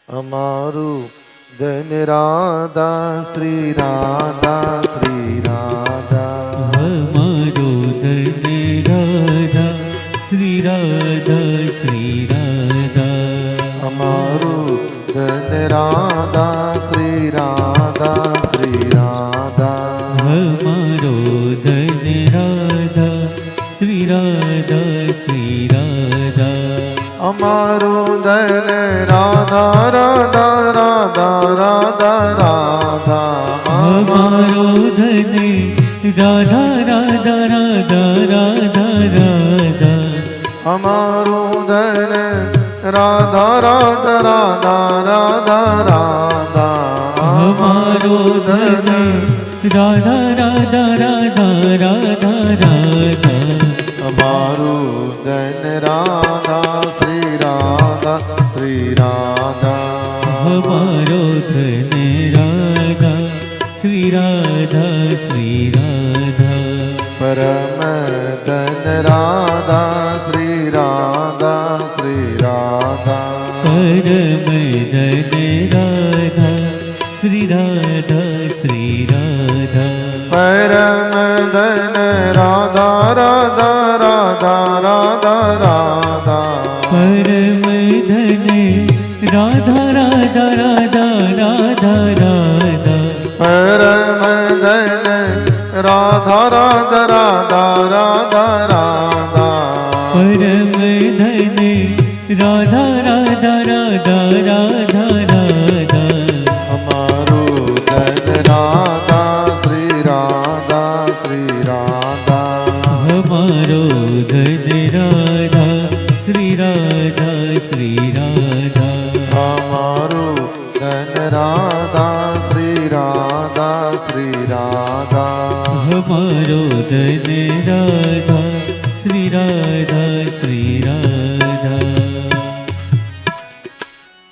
અમારું ધન રાધા શ્રી રાધા શ્રી રાધા. અમારું ધન રાધા શ્રી રાધા શ્રી રાધા. અમારું ધન રાધા શ્રી રાધા શ્રી રાધા. અમારું ધન રાધા શ્રી રાધા શ્રી રાધા. અમારું ધન રાધા રાધા રાધા રાધા રાધા. અમારું ધન રાધા રાધા રાધા રાધા રાધા. અમારું ધન રાધા રાધા રાધા રાધા રાધા. અમારું ધન રાધા રાધા રાધા રાધા રાધા. અમારું ધન રાધા શ્રી રાધા શ્રી રાધા. અમારો ધન રાધા શ્રી રાધા શ્રી રાધા. પરમ ધન રાધા શ્રી રાધા શ્રી રાધા. પરમ ધન રાધા શ્રી રાધા શ્રી રાધા. પરમ ધન રાધા રાધા રાધા રાધા રાધા. પરમ ધન રાધા રાધા રાધા રાધા રાધા. પરમ ધન રાધા રાધા રાધા રાધા રાધા. પરમ ધન રાધા રાધા રાધા રાધા રાધા. અમારું ધન રાધા શ્રી રાધા શ્રી રાધા. અમારો ધન રાધા શ્રી રાધા શ્રી રાધા. અમારું ધન રાધા શ્રી રાધા શ્રી રાધા. અમારો ધન રાધા શ્રી રાધા